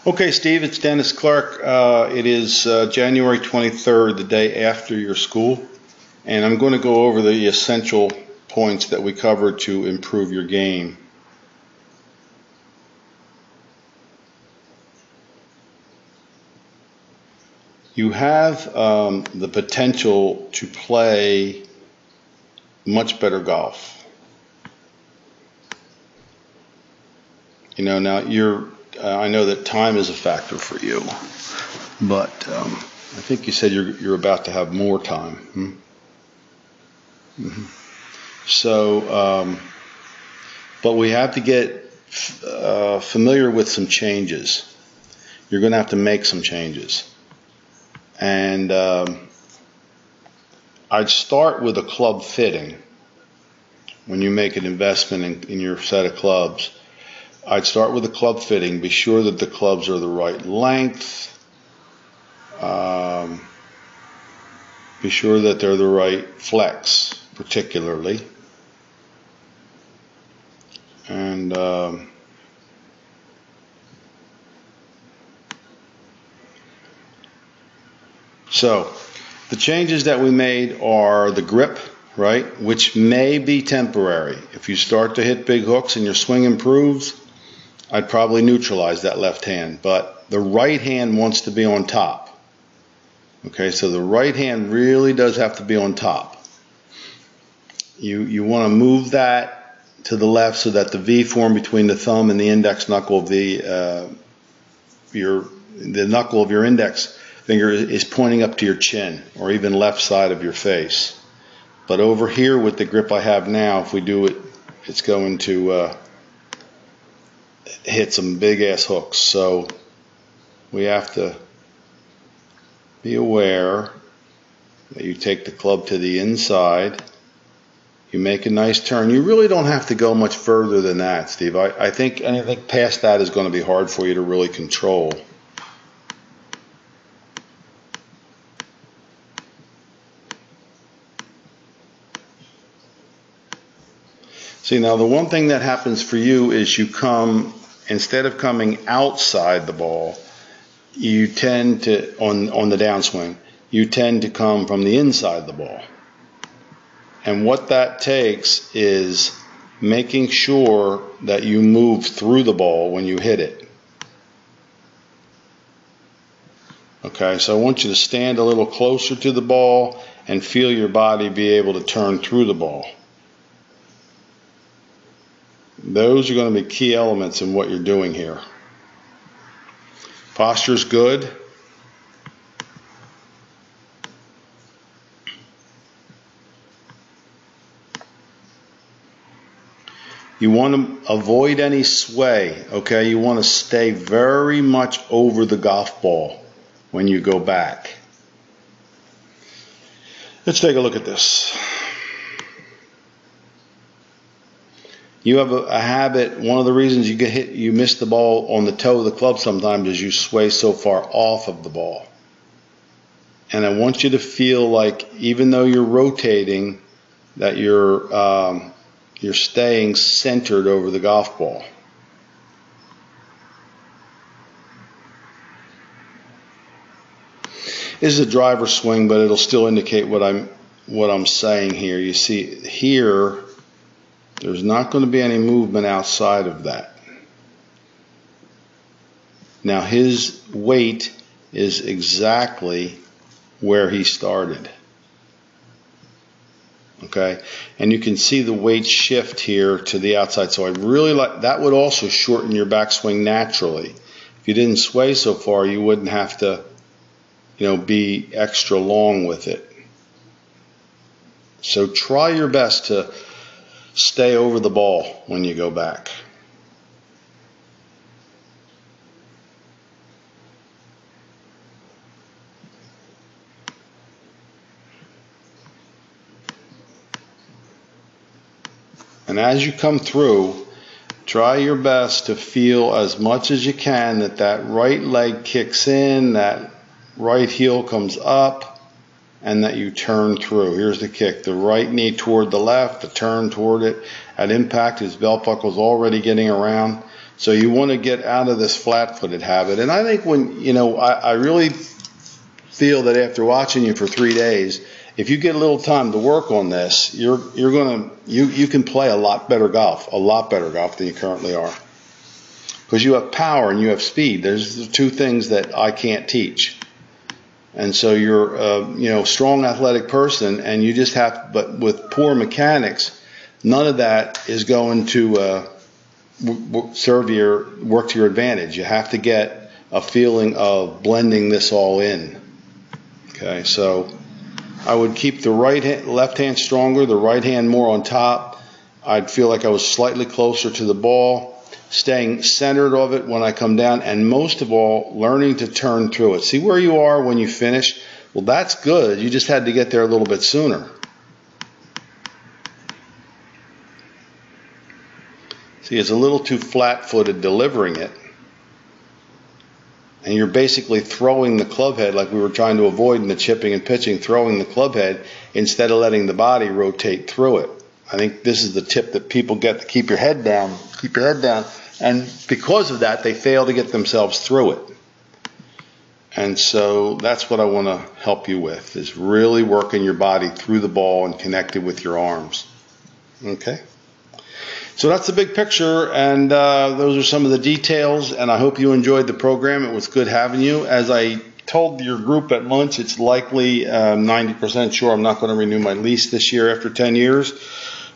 Okay, Steve, it's Dennis Clark. It is January 23rd, the day after your school, and I'm going to go over the essential points that we covered to improve your game. You have the potential to play much better golf. Now I know that time is a factor for you, but I think you said you're about to have more time. So, but we have to get familiar with some changes. You're going to have to make some changes. And I'd start with a club fitting. When you make an investment in your set of clubs, I'd start with a club fitting. Be sure that the clubs are the right length. Be sure that they're the right flex, particularly. And so the changes that we made are the grip, right, which may be temporary. If you start to hit big hooks and your swing improves, I'd probably neutralize that left hand, but the right hand wants to be on top. Okay, so the right hand really does have to be on top. You want to move that to the left so that the V form between the thumb and the index knuckle of the knuckle of your index finger is pointing up to your chin, or even left side of your face. But over here with the grip I have now, if we do it, it's going to hit some big ass hooks. So we have to be aware that you take the club to the inside, you make a nice turn. You really don't have to go much further than that, Steve. I think anything past that is going to be hard for you to really control. See, now the one thing that happens for you is you come, instead of coming outside the ball, you tend to, on the downswing, you tend to come from the inside the ball. And what that takes is making sure that you move through the ball when you hit it. Okay, so I want you to stand a little closer to the ball and feel your body be able to turn through the ball. Those are going to be key elements in what you're doing here. Posture's good. You want to avoid any sway, okay? You want to stay very much over the golf ball when you go back. Let's take a look at this. You have a habit, one of the reasons you get hit, you miss the ball on the toe of the club sometimes is you sway so far off of the ball. And I want you to feel like even though you're rotating, that you're staying centered over the golf ball. This is a driver swing, but it'll still indicate what I'm saying here. You see here, there's not going to be any movement outside of that. Now his weight is exactly where he started. Okay, and you can see the weight shift here to the outside. So I really like that. Would also shorten your backswing naturally. If you didn't sway so far, you wouldn't have to, be extra long with it. So try your best to stay over the ball when you go back. And as you come through, try your best to feel as much as you can that right leg kicks in, that right heel comes up, and that you turn through. Here's the kick. The right knee toward the left, the turn toward it. At impact, his belt buckle's already getting around. So you want to get out of this flat-footed habit. And I think when, I really feel that after watching you for 3 days, if you get a little time to work on this, you can play a lot better golf than you currently are. Because you have power and you have speed. There's the two things that I can't teach. And so you're a strong athletic person, and you just have, but with poor mechanics, none of that is going to work to your advantage. You have to get a feeling of blending this all in. Okay, so I would keep the left hand stronger, the right hand more on top. I'd feel like I was slightly closer to the ball, staying centered of it when I come down, and most of all, learning to turn through it. See where you are when you finish? Well, that's good. You just had to get there a little bit sooner. See, it's a little too flat-footed delivering it. And you're basically throwing the club head like we were trying to avoid in the chipping and pitching, throwing the club head instead of letting the body rotate through it. I think this is the tip that people get, to keep your head down. Keep your head down. And because of that, they fail to get themselves through it. And so that's what I want to help you with, is really working your body through the ball and connected with your arms. Okay? So that's the big picture, and those are some of the details, and I hope you enjoyed the program. It was good having you. As I told your group at lunch, it's likely 90% sure I'm not going to renew my lease this year after 10 years,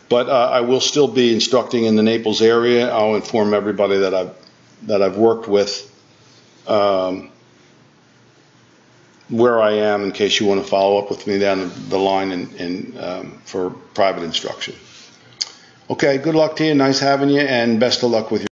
but I will still be instructing in the Naples area. I'll inform everybody that I've worked with where I am, in case you want to follow up with me down the line for private instruction. Okay, good luck to you. Nice having you, and best of luck with your